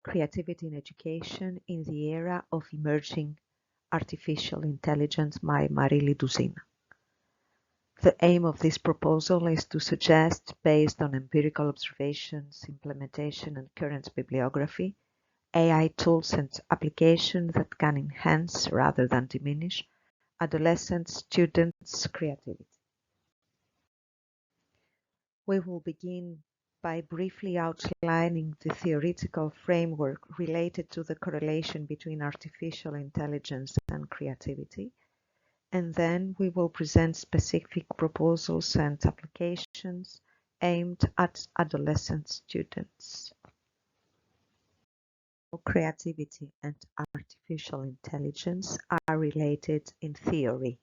Creativity in Education in the Era of Emerging Artificial Intelligence by Marili Douzina. The aim of this proposal is to suggest, based on empirical observations, implementation, and current bibliography, AI tools and applications that can enhance rather than diminish adolescent students' creativity. We will begin by briefly outlining the theoretical framework related to the correlation between artificial intelligence and creativity, and then we will present specific proposals and applications aimed at adolescent students. Creativity and artificial intelligence are related in theory.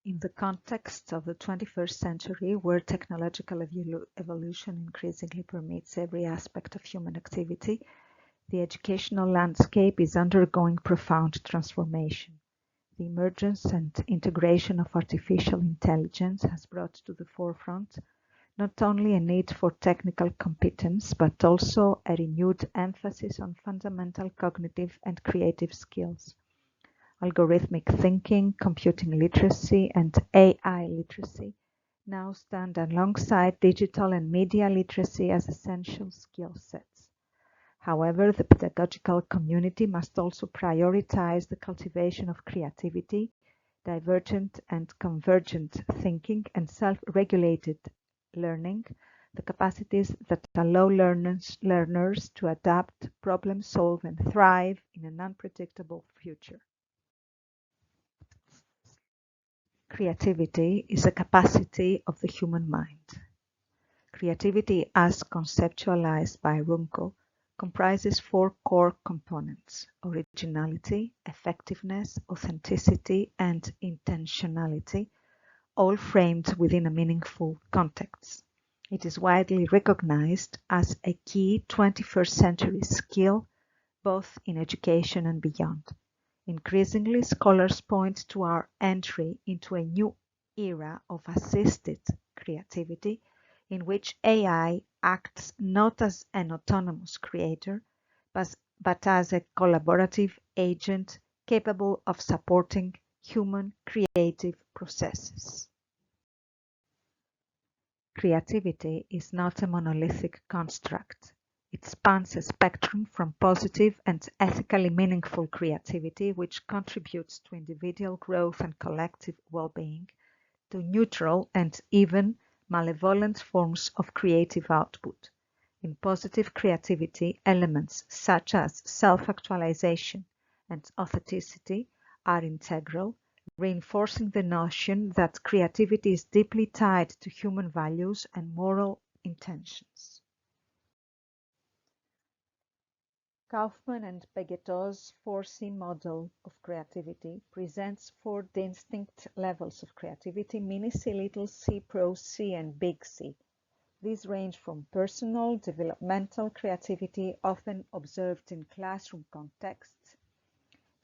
In the context of the 21st century, where technological evolution increasingly permeates every aspect of human activity, the educational landscape is undergoing profound transformation. The emergence and integration of artificial intelligence has brought to the forefront not only a need for technical competence, but also a renewed emphasis on fundamental cognitive and creative skills. Algorithmic thinking, computing literacy, and AI literacy now stand alongside digital and media literacy as essential skill sets. However, the pedagogical community must also prioritize the cultivation of creativity, divergent and convergent thinking, and self-regulated learning, the capacities that allow learners to adapt, problem solve, and thrive in an unpredictable future. Creativity is a capacity of the human mind. Creativity, as conceptualized by Runco, comprises four core components: originality, effectiveness, authenticity, and intentionality, all framed within a meaningful context. It is widely recognized as a key 21st century skill, both in education and beyond. Increasingly, scholars point to our entry into a new era of assisted creativity, in which AI acts not as an autonomous creator, but as a collaborative agent capable of supporting human creative processes. Creativity is not a monolithic construct. It spans a spectrum from positive and ethically meaningful creativity, which contributes to individual growth and collective well-being, to neutral and even malevolent forms of creative output. In positive creativity, elements such as self-actualization and authenticity are integral, reinforcing the notion that creativity is deeply tied to human values and moral intentions. Kaufman and Begetow's 4C model of creativity presents four distinct levels of creativity: mini C, little c, pro C, and big C. These range from personal, developmental creativity, often observed in classroom contexts,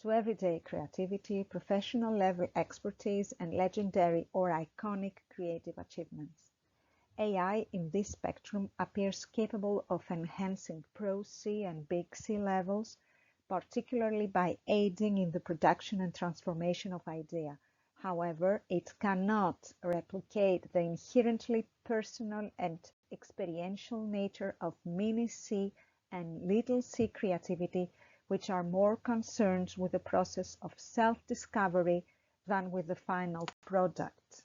to everyday creativity, professional level expertise, and legendary or iconic creative achievements. AI in this spectrum appears capable of enhancing Pro C and Big C levels, particularly by aiding in the production and transformation of ideas. However, it cannot replicate the inherently personal and experiential nature of mini C and little c creativity, which are more concerned with the process of self-discovery than with the final product.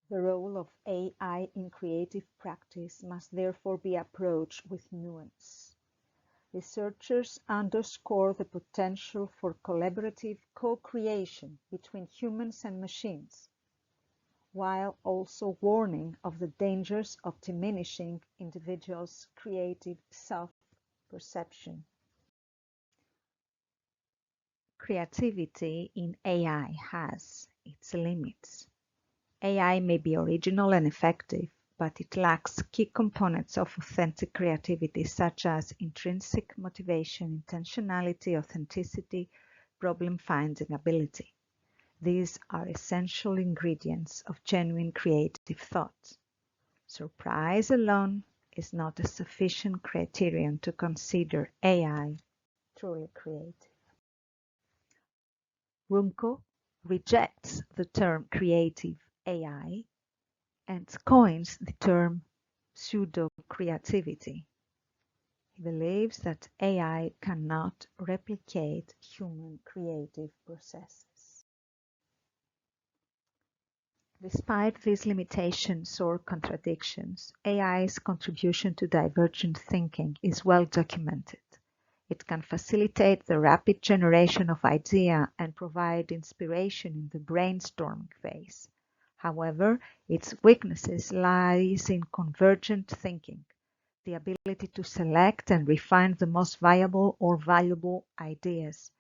The role of AI in creative practice must therefore be approached with nuance. Researchers underscore the potential for collaborative co-creation between humans and machines, while also warning of the dangers of diminishing individuals' creative self-perception. Creativity in AI has its limits. AI may be original and effective, but it lacks key components of authentic creativity such as intrinsic motivation, intentionality, authenticity, problem-finding ability. These are essential ingredients of genuine creative thought. surprise alone is not a sufficient criterion to consider AI truly creative. Runco rejects the term creative AI and coins the term pseudo-creativity. He believes that AI cannot replicate human creative processes. Despite these limitations or contradictions, AI's contribution to divergent thinking is well documented. It can facilitate the rapid generation of ideas and provide inspiration in the brainstorming phase. However, its weaknesses lies in convergent thinking, the ability to select and refine the most viable or valuable ideas.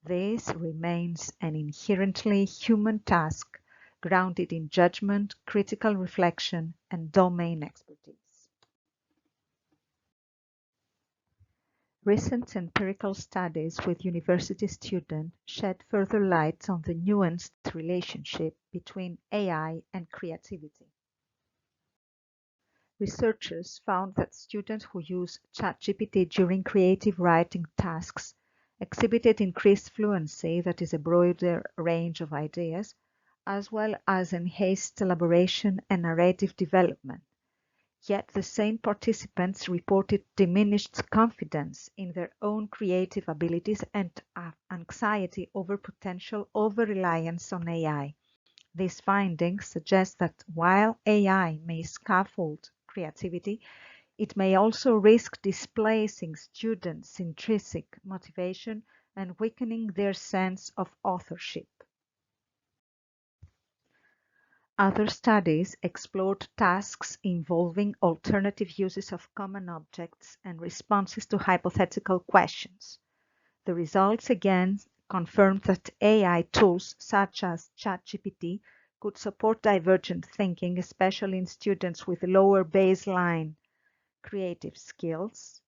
This remains an inherently human task, grounded in judgment, critical reflection, and domain expertise. Recent empirical studies with university students shed further light on the nuanced relationship between AI and creativity. Researchers found that students who use ChatGPT during creative writing tasks exhibited increased fluency, that is a broader range of ideas, as well as enhanced elaboration and narrative development. Yet the same participants reported diminished confidence in their own creative abilities and anxiety over potential over-reliance on AI. These findings suggest that while AI may scaffold creativity, it may also risk displacing students' intrinsic motivation and weakening their sense of authorship. Other studies explored tasks involving alternative uses of common objects and responses to hypothetical questions. The results again confirmed that AI tools such as ChatGPT could support divergent thinking, especially in students with lower baseline creative skills.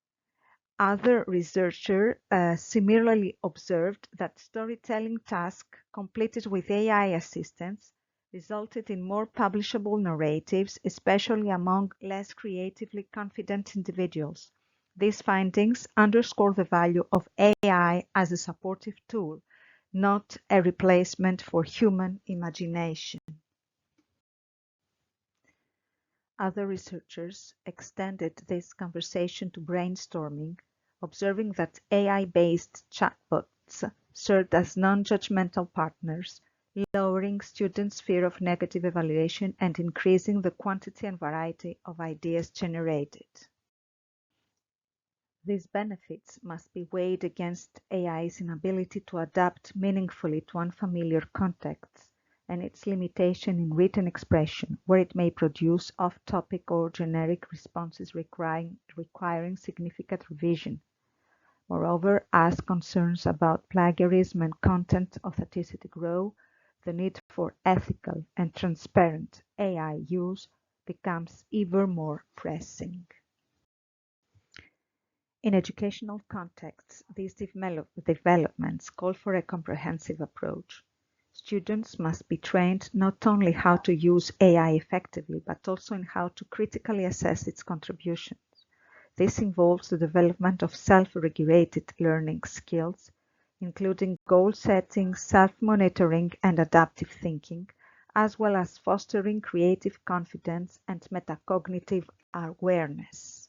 Other researchers similarly observed that storytelling tasks completed with AI assistance resulted in more publishable narratives, especially among less creatively confident individuals. These findings underscore the value of AI as a supportive tool, not a replacement for human imagination. Other researchers extended this conversation to brainstorming, observing that AI-based chatbots served as non-judgmental partners, lowering students' fear of negative evaluation and increasing the quantity and variety of ideas generated. These benefits must be weighed against AI's inability to adapt meaningfully to unfamiliar contexts and its limitation in written expression, where it may produce off-topic or generic responses requiring significant revision. Moreover, as concerns about plagiarism and content authenticity grow, the need for ethical and transparent AI use becomes even more pressing. In educational contexts, these developments call for a comprehensive approach. Students must be trained not only how to use AI effectively, but also in how to critically assess its contributions. This involves the development of self-regulated learning skills, including goal setting, self-monitoring, and adaptive thinking, as well as fostering creative confidence and metacognitive awareness.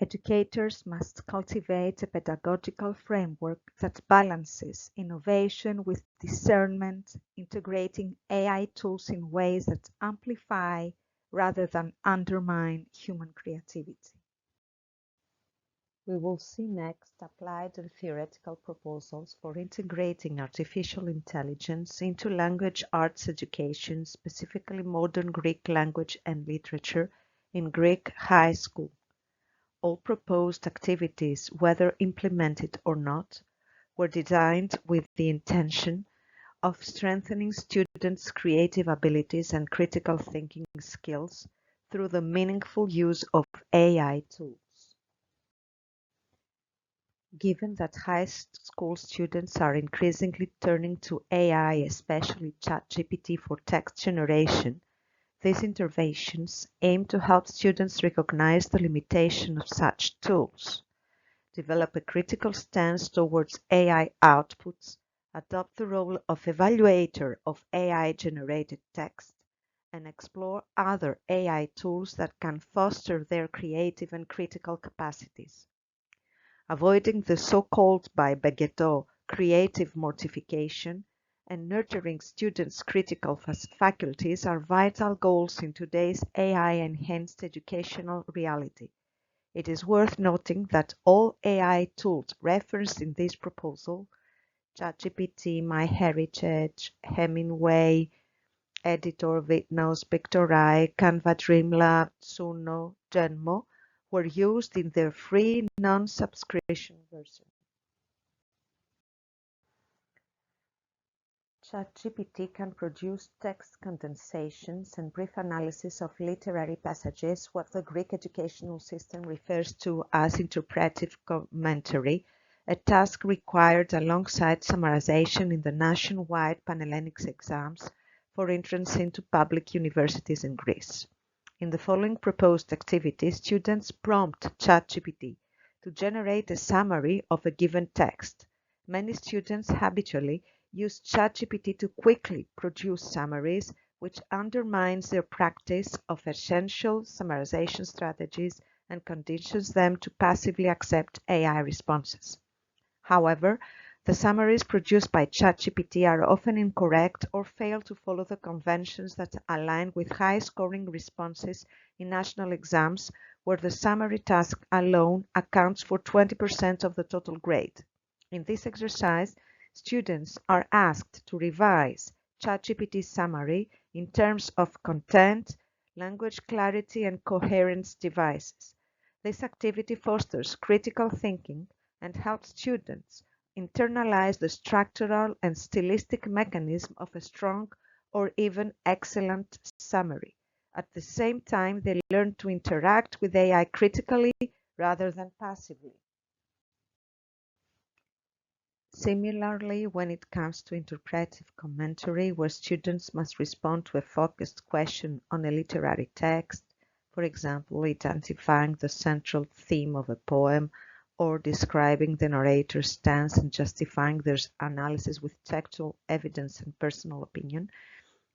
Educators must cultivate a pedagogical framework that balances innovation with discernment, integrating AI tools in ways that amplify rather than undermine human creativity. We will see next applied and theoretical proposals for integrating artificial intelligence into language arts education, specifically modern Greek language and literature in Greek high school. All proposed activities, whether implemented or not, were designed with the intention of strengthening students' creative abilities and critical thinking skills through the meaningful use of AI tools. Given that high school students are increasingly turning to AI, especially ChatGPT, for text generation, These interventions aim to help students recognize the limitation of such tools, develop a critical stance towards AI outputs, adopt the role of evaluator of AI-generated text, and explore other AI tools that can foster their creative and critical capacities. Avoiding the so-called by Beguetot creative mortification and nurturing students' critical faculties are vital goals in today's AI-enhanced educational reality. It is worth noting that all AI tools referenced in this proposal, ChatGPT, MyHeritage, Hemingway, Editor, Witness, Pictorai, Canva, Dreamlab, Suno, Genmo, were used in their free non-subscription version. ChatGPT can produce text condensations and brief analysis of literary passages, what the Greek educational system refers to as interpretive commentary, a task required alongside summarization in the nationwide Pan-Hellenic exams for entrance into public universities in Greece. In the following proposed activity, students prompt ChatGPT to generate a summary of a given text. Many students habitually use ChatGPT to quickly produce summaries, which undermines their practice of essential summarization strategies and conditions them to passively accept AI responses. However, the summaries produced by ChatGPT are often incorrect or fail to follow the conventions that align with high-scoring responses in national exams, where the summary task alone accounts for 20% of the total grade. In this exercise, students are asked to revise ChatGPT's summary in terms of content, language clarity, and coherence devices. This activity fosters critical thinking and helps students internalize the structural and stylistic mechanism of a strong or even excellent summary. At the same time, they learn to interact with AI critically rather than passively. Similarly, when it comes to interpretive commentary, where students must respond to a focused question on a literary text, for example, identifying the central theme of a poem or describing the narrator's stance and justifying their analysis with textual evidence and personal opinion,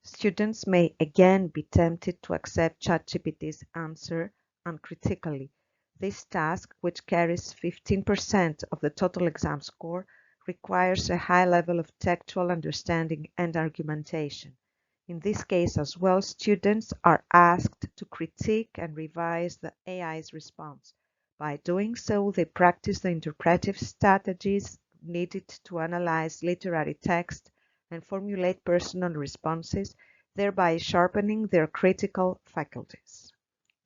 students may again be tempted to accept ChatGPT's answer uncritically. This task, which carries 15% of the total exam score, requires a high level of textual understanding and argumentation. In this case as well, students are asked to critique and revise the AI's response. By doing so, they practice the interpretive strategies needed to analyze literary text and formulate personal responses, thereby sharpening their critical faculties.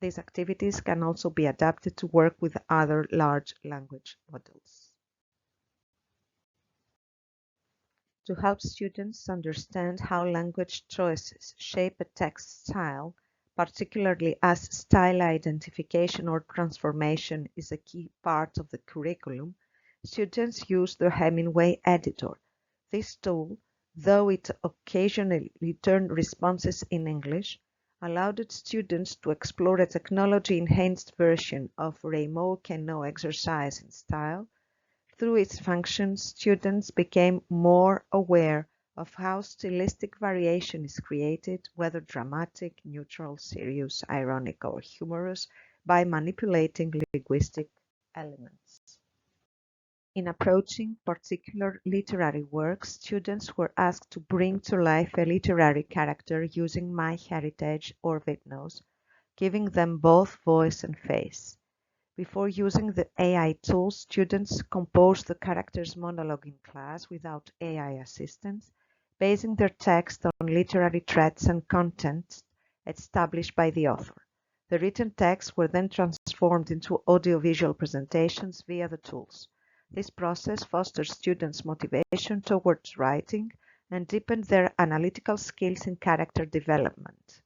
These activities can also be adapted to work with other large language models. To help students understand how language choices shape a text style, particularly as style identification or transformation is a key part of the curriculum, students use the Hemingway editor. This tool, though it occasionally returned responses in English, allowed students to explore a technology-enhanced version of Raymo-Queneau exercise in style. Through its functions, students became more aware of how stylistic variation is created, whether dramatic, neutral, serious, ironic, or humorous, by manipulating linguistic elements. In approaching particular literary works, students were asked to bring to life a literary character using MyHeritage or Witness, giving them both voice and face. Before using the AI tools, students composed the character's monologue in class without AI assistance, basing their text on literary threads and content established by the author. The written texts were then transformed into audiovisual presentations via the tools. This process fosters students' motivation towards writing and deepened their analytical skills in character development.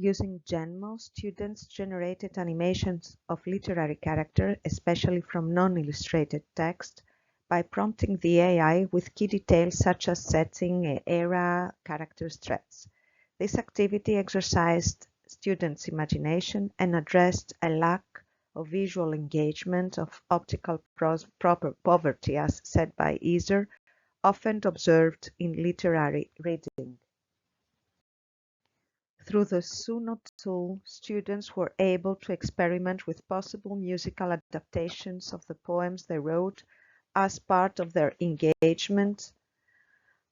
Using Genmo, students generated animations of literary character, especially from non-illustrated text, by prompting the AI with key details such as setting, era, characters, threats. This activity exercised students' imagination and addressed a lack of visual engagement of optical poverty, as said by Iser, often observed in literary reading. Through the Suno tool, students were able to experiment with possible musical adaptations of the poems they wrote as part of their engagement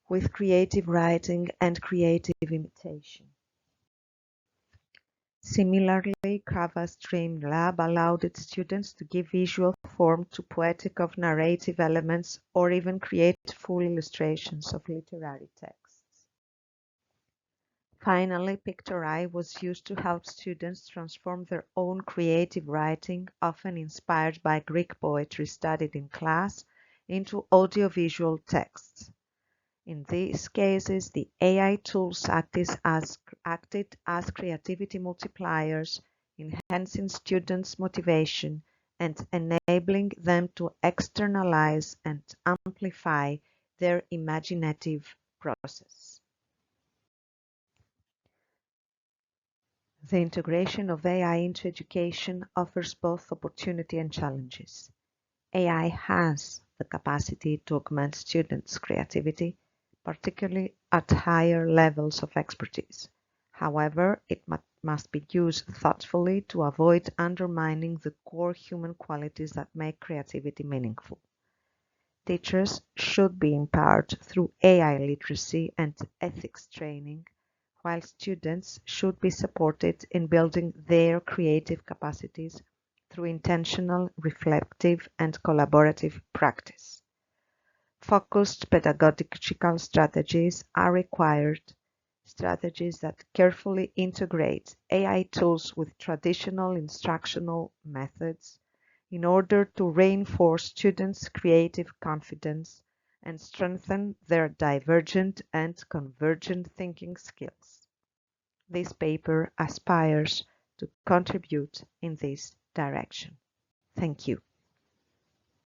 with creative writing and creative imitation. Similarly, Crava's Dream Lab allowed its students to give visual form to poetic or narrative elements or even create full illustrations of literary texts. Finally, Pictorai was used to help students transform their own creative writing, often inspired by Greek poetry studied in class, into audiovisual texts. In these cases, the AI tools acted as creativity multipliers, enhancing students' motivation and enabling them to externalize and amplify their imaginative process. The integration of AI into education offers both opportunity and challenges. AI has the capacity to augment students' creativity, particularly at higher levels of expertise. However, it must be used thoughtfully to avoid undermining the core human qualities that make creativity meaningful. Teachers should be empowered through AI literacy and ethics training, while students should be supported in building their creative capacities through intentional, reflective, and collaborative practice. Focused pedagogical strategies are required, strategies that carefully integrate AI tools with traditional instructional methods in order to reinforce students' creative confidence and strengthen their divergent and convergent thinking skills. This paper aspires to contribute in this direction. Thank you.